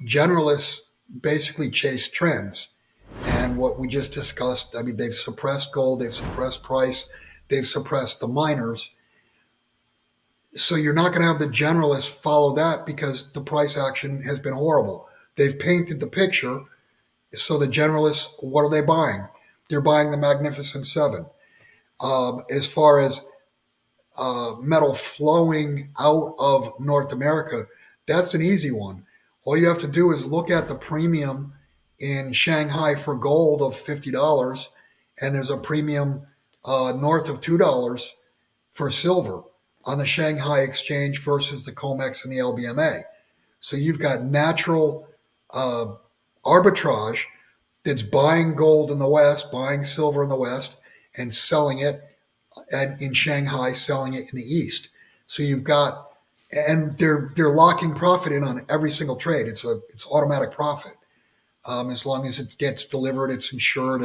Generalists basically chase trends. And what we just discussed, I mean, they've suppressed gold, they've suppressed price, they've suppressed the miners. So you're not going to have the generalists follow that because the price action has been horrible. They've painted the picture. So the generalists, what are they buying? They're buying the Magnificent Seven. As far as metal flowing out of North America, that's an easy one. All you have to do is look at the premium in Shanghai for gold of $50, and there's a premium north of $2 for silver on the Shanghai exchange versus the COMEX and the LBMA. So you've got natural arbitrage that's buying gold in the West, buying silver in the West, and selling it in Shanghai, selling it in the East. So you've got, and they're locking profit in on every single trade. It's automatic profit. As long as it gets delivered, it's insured,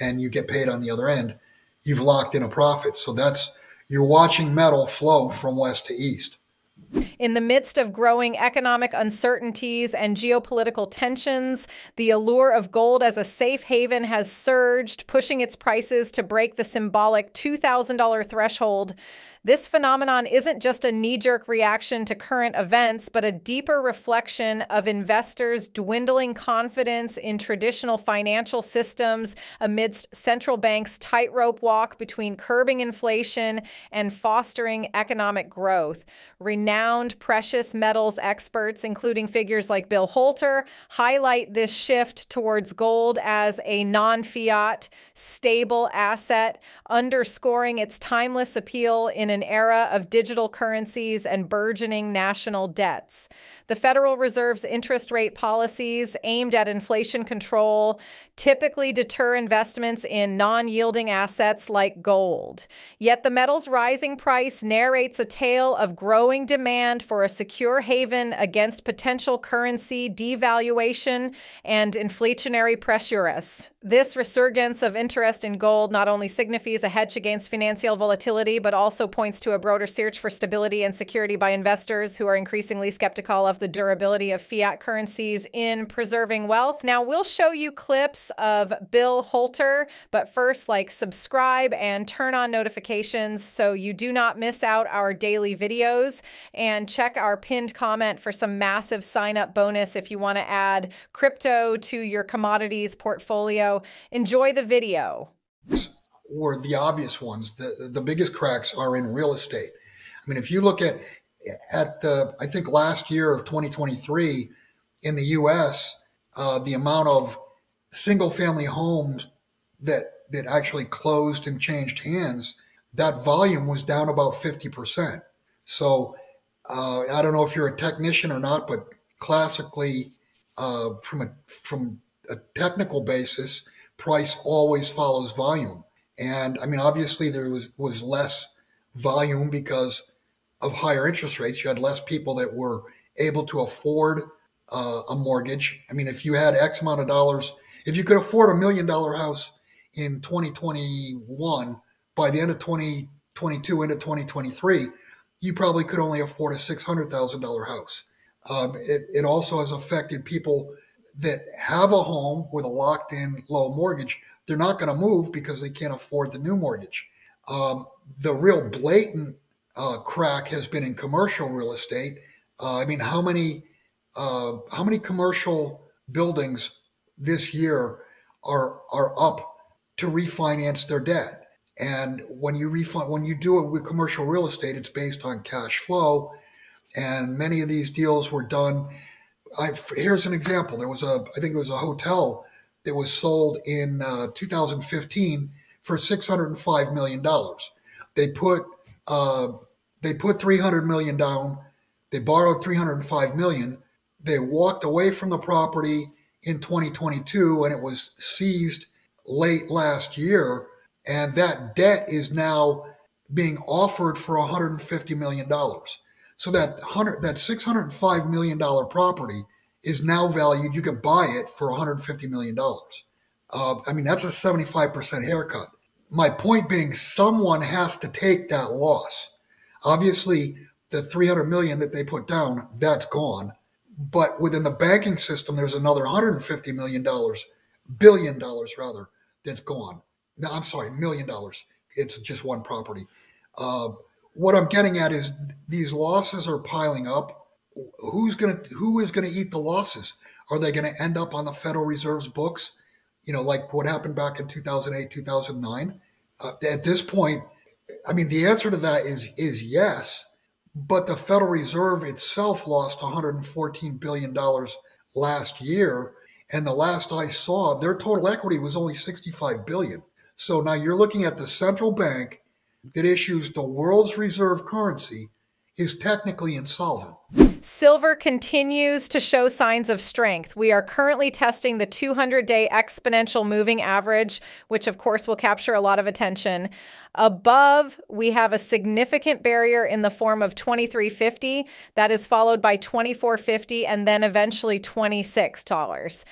and you get paid on the other end, you've locked in a profit. So you're watching metal flow from west to east. In the midst of growing economic uncertainties and geopolitical tensions, the allure of gold as a safe haven has surged, pushing its prices to break the symbolic $2,000 threshold. This phenomenon isn't just a knee-jerk reaction to current events, but a deeper reflection of investors' dwindling confidence in traditional financial systems amidst central banks' tightrope walk between curbing inflation and fostering economic growth. Renowned precious metals experts, including figures like Bill Holter, highlight this shift towards gold as a non-fiat, stable asset, underscoring its timeless appeal in an era of digital currencies and burgeoning national debts. The Federal Reserve's interest rate policies aimed at inflation control typically deter investments in non-yielding assets like gold. Yet the metal's rising price narrates a tale of growing demand for a secure haven against potential currency devaluation and inflationary pressures. This resurgence of interest in gold not only signifies a hedge against financial volatility, but also points to a broader search for stability and security by investors who are increasingly skeptical of the durability of fiat currencies in preserving wealth. Now, we'll show you clips of Bill Holter, but first, subscribe and turn on notifications so you do not miss out our daily videos, and check our pinned comment for some massive sign-up bonus if you want to add crypto to your commodities portfolio. Enjoy the video. Or the obvious ones, the biggest cracks are in real estate. I mean, if you look at I think last year of 2023 in the U.S., the amount of single-family homes that actually closed and changed hands, that volume was down about 50%. So I don't know if you're a technician or not, but classically, from a technical basis, price always follows volume. And I mean, obviously there was less volume because of higher interest rates. You had less people that were able to afford a mortgage. I mean, if you had X amount of dollars, if you could afford $1 million house in 2021, by the end of 2022 into 2023, you probably could only afford a $600,000 house. It also has affected people that have a home with a locked-in low mortgage. They're not going to move because they can't afford the new mortgage. The real blatant crack has been in commercial real estate. I mean, how many commercial buildings this year are up to refinance their debt? And when you do it with commercial real estate, it's based on cash flow, and many of these deals were done. Here's an example. I think it was a hotel that was sold in 2015 for $605 million. They put $300 million down. They borrowed $305 million. They walked away from the property in 2022, and it was seized late last year. And that debt is now being offered for $150 million. So that $605 million property is now valued. You can buy it for $150 million. I mean, that's a 75% haircut. My point being, someone has to take that loss. Obviously, the $300 million that they put down, that's gone. But within the banking system, there's another billion dollars rather, that's gone. No, I'm sorry, $1 million. It's just one property. Uh, what I'm getting at is these losses are piling up. Who is gonna eat the losses? Are they going to end up on the Federal Reserve's books? Like what happened back in 2008, 2009. At this point, I mean, the answer to that is yes. But the Federal Reserve itself lost $114 billion last year. And the last I saw, their total equity was only $65 billion. So now you're looking at the central bank that issues the world's reserve currency is technically insolvent. Silver continues to show signs of strength. We are currently testing the 200-day exponential moving average, which of course will capture a lot of attention. Above, we have a significant barrier in the form of 2350. That is followed by 2450 and then eventually $26.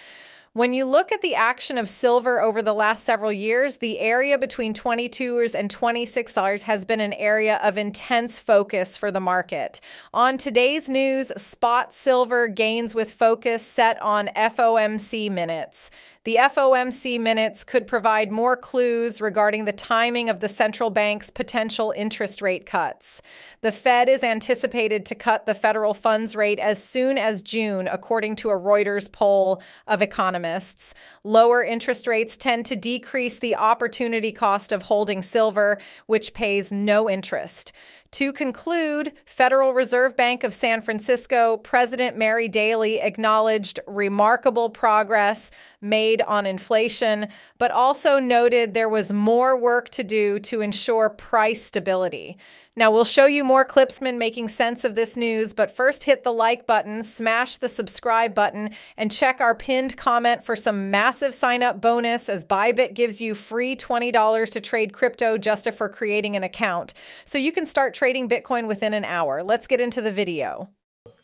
When you look at the action of silver over the last several years, the area between $22 and $26 has been an area of intense focus for the market. On today's news, spot silver gains with focus set on FOMC minutes. The FOMC minutes could provide more clues regarding the timing of the central bank's potential interest rate cuts. The Fed is anticipated to cut the federal funds rate as soon as June, according to a Reuters poll of economists. Lower interest rates tend to decrease the opportunity cost of holding silver, which pays no interest. To conclude, Federal Reserve Bank of San Francisco President Mary Daly acknowledged remarkable progress made on inflation, but also noted there was more work to do to ensure price stability. Now, we'll show you more clipsmen making sense of this news, but first hit the like button, smash the subscribe button, and check our pinned comment for some massive sign-up bonus as Bybit gives you free $20 to trade crypto just for creating an account. So you can start trading Bitcoin within an hour. Let's get into the video.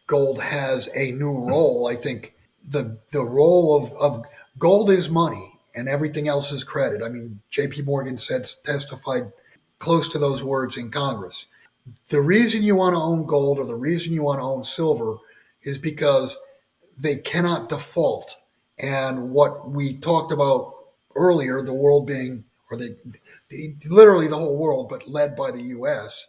Gold has a new role. I think the role of gold is money and everything else is credit. I mean, JP Morgan testified close to those words in Congress. The reason you want to own gold or the reason you want to own silver is because they cannot default. And what we talked about earlier, the world being, or literally the whole world, but led by the U.S.,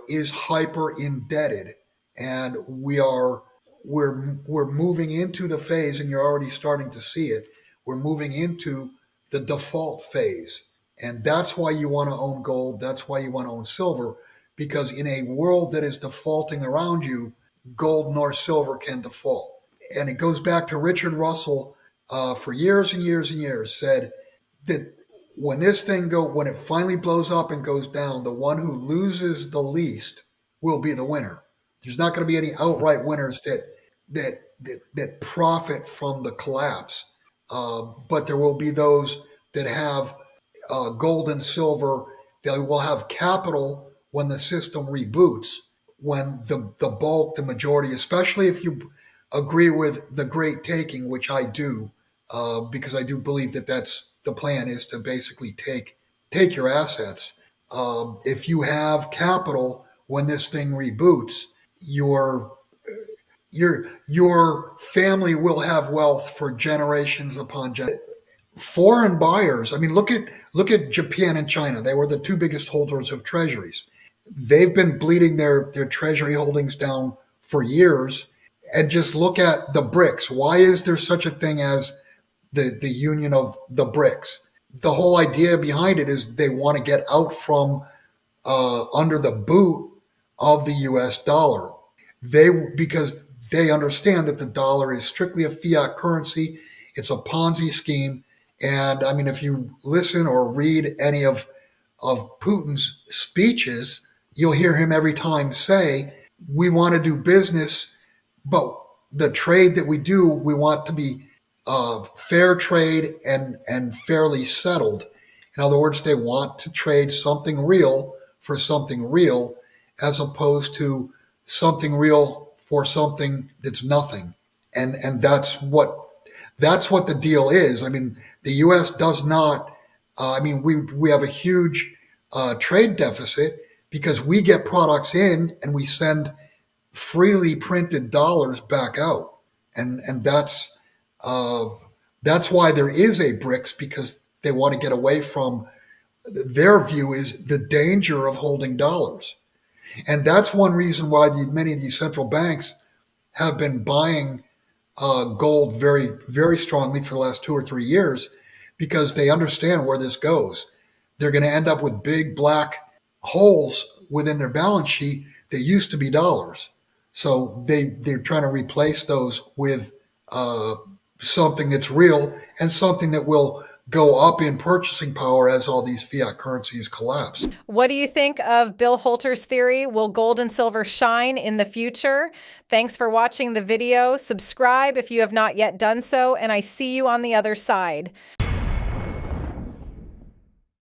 is hyper indebted, and we're moving into the phase, and you're already starting to see it. We're moving into the default phase, and that's why you want to own gold. That's why you want to own silver, because in a world that is defaulting around you, gold nor silver can default. And it goes back to Richard Russell, for years and years and years, said that when it finally blows up and goes down, the one who loses the least will be the winner. There's not going to be any outright winners that profit from the collapse, but there will be those that have gold and silver. They will have capital when the system reboots, when the majority, especially if you agree with the great taking, which I do, because I do believe that that's the plan, is to basically take your assets. If you have capital when this thing reboots, your family will have wealth for generations upon generations. Foreign buyers, I mean, look at Japan and China. They were the two biggest holders of treasuries. They've been bleeding their treasury holdings down for years. And just look at the BRICS. Why is there such a thing as the union of the BRICS? The whole idea behind it is they want to get out from under the boot of the US dollar. Because they understand that the dollar is strictly a fiat currency. It's a Ponzi scheme. And I mean, if you listen or read any of Putin's speeches, you'll hear him every time say, we want to do business, but the trade that we do, we want to be fair trade and fairly settled. In other words, they want to trade something real for something real, as opposed to something real for something that's nothing. And that's what the deal is. I mean, the U.S. does not. I mean, we have a huge trade deficit because we get products in and we send freely printed dollars back out. and that's why there is a BRICS, because they want to get away from, their view is the danger of holding dollars. And that's one reason why many of these central banks have been buying gold very, very strongly for the last 2 or 3 years, because they understand where this goes. They're going to end up with big black holes within their balance sheet that used to be dollars. So they're trying to replace those with something that's real and something that will go up in purchasing power as all these fiat currencies collapse. What do you think of Bill Holter's theory? Will gold and silver shine in the future? Thanks for watching the video. Subscribe if you have not yet done so, and I see you on the other side.